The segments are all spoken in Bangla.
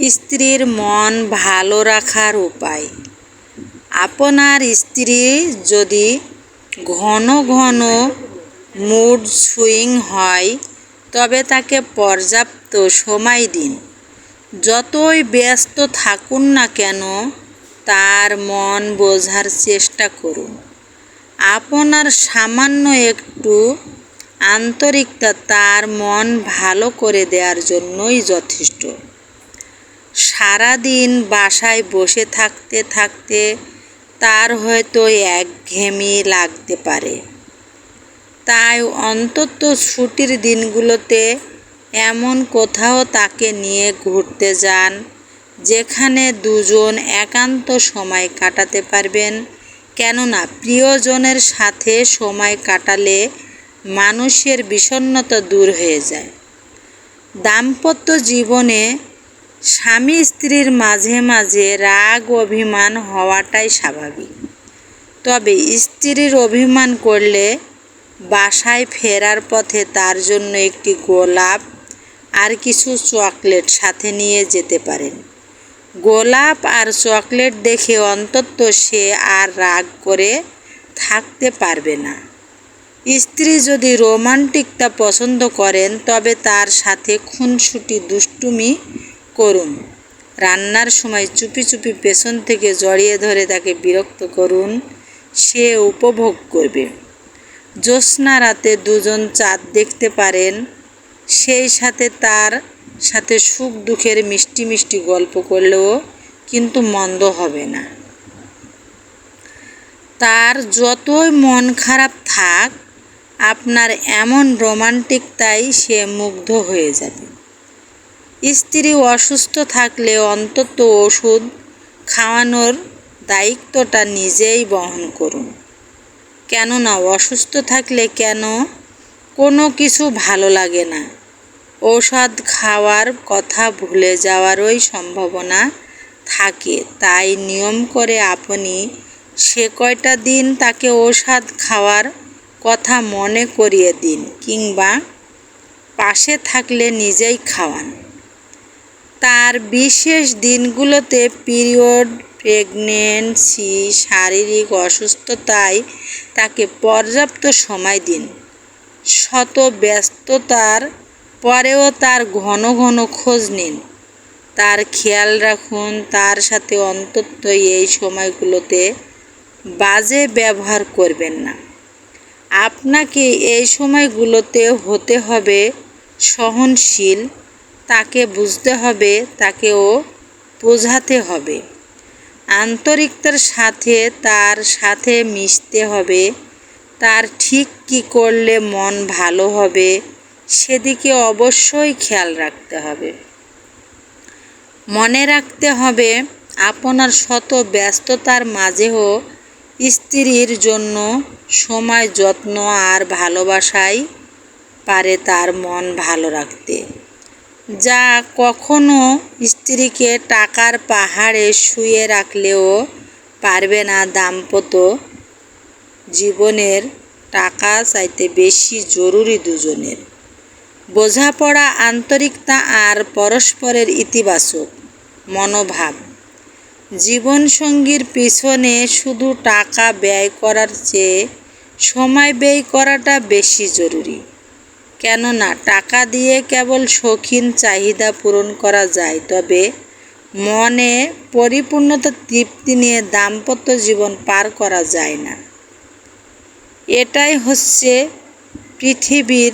স্ত্রীর মন ভালো রাখার উপায়। আপনার স্ত্রী যদি ঘন ঘন মুড সুইং হয় তবে তাকে পর্যাপ্ত সময় দিন। যতই ব্যস্ত থাকুন না কেন তার মন বোঝার চেষ্টা করুন। আপনার সামান্য একটু আন্তরিকতা তার মন ভালো করে দেওয়ার জন্যই যথেষ্ট। সারাদিন বাসায় বসে থাকতে থাকতে তার হয়তো একঘেয়েমি লাগতে পারে, তাই অন্তত ছুটির দিনগুলোতে এমন কোথাও তাকে নিয়ে ঘুরতে যান যেখানে দুজন একান্ত সময় কাটাতে পারবেন। কেননা প্রিয়জনের সাথে সময় কাটালে মানুষের বিষণ্ণতা দূর হয়ে যায়। দাম্পত্য জীবনে স্বামী স্ত্রীর মাঝে মাঝে রাগ অভিমান হওয়াটাই স্বাভাবিক। তবে স্ত্রীর অভিমান করলে বাসায় ফেরার পথে তার জন্য একটি গোলাপ আর কিছু চকলেট সাথে নিয়ে যেতে পারেন। গোলাপ আর চকলেট দেখে অন্তত সে আর রাগ করে থাকতে পারবে না। স্ত্রী যদি রোমান্টিকতা পছন্দ করেন তবে তার সাথে খুনসুটি দুষ্টুমি করুন। রান্নার সময় চুপি চুপি পেছন থেকে জড়িয়ে ধরে তাকে বিরক্ত করুন, সে উপভোগ করবে। জ্যোৎস্না রাতে দুজন চাঁদ দেখতে পারেন, সেই সাথে তার সাথে সুখ দুঃখের মিষ্টি মিষ্টি গল্প করলেও কিন্তু মন্দ হবে না। তার যতই মন খারাপ থাক, আপনার এমন রোমান্টিকতায় সে মুগ্ধ হয়ে যাবে। স্ত্রী অসুস্থ থাকলে অন্তত ওষুধ খাওয়ানোর দায়িত্বটা নিজেই বহন করুন। কেননা অসুস্থ থাকলে কোনো কিছু ভালো লাগে না। ঔষধ খাওয়ার কথা ভুলে যাওয়ারই সম্ভাবনা থাকে, তাই নিয়ম করে আপনি সে কয়টা দিন তাকে ঔষধ খাওয়ার কথা মনে করিয়ে দিন, কিংবা পাশে থাকলে নিজেই খাওয়ান। তার বিশেষ দিনগুলোতে পিরিয়ড, প্রেগন্যান্সি, শারীরিক অসুস্থতায় তাকে পর্যাপ্ত সময় দিন। শত ব্যস্ততার পরেও তার ঘন ঘন খোঁজ নিন, তার খেয়াল রাখুন। তার সাথে অন্তত এই সময়গুলোতে বাজে ব্যবহার করবেন না। আপনাকে এই সময়গুলোতে হতে হবে সহনশীল, তাকে বুঝতে হবে, তাকেও বোঝাতে হবে। আন্তরিকতার সাথে তার সাথে মিশতে হবে। তার ঠিক কী করলে মন ভালো হবে সেদিকে অবশ্যই খেয়াল রাখতে হবে। মনে রাখতে হবে আপনার শত ব্যস্ততার মাঝেও স্ত্রীর জন্য সময়, যত্ন আর ভালোবাসাই পারে তার মন ভালো রাখতে। যা কখনো স্ত্রীকে টাকার পাহাড়ে শুয়ে রাখলেও পারবে না। দাম্পত্য জীবনের টাকা চাইতে বেশি জরুরি দুজনের বোঝাপড়া, আন্তরিকতা আর পরস্পরের ইতিবাচক মনোভাব। জীবনসঙ্গীর পিছনে শুধু টাকা ব্যয় করার চেয়ে সময় ব্যয় করাটা বেশি জরুরি। কেননা টাকা দিয়ে কেবল শৌখিন চাহিদা পূরণ করা যায়, তবে মনে পরিপূর্ণতা, তৃপ্তি নিয়ে দাম্পত্য জীবন পার করা যায় না। এটাই হচ্ছে পৃথিবীর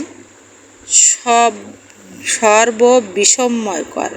সর্ববিস্ময়কর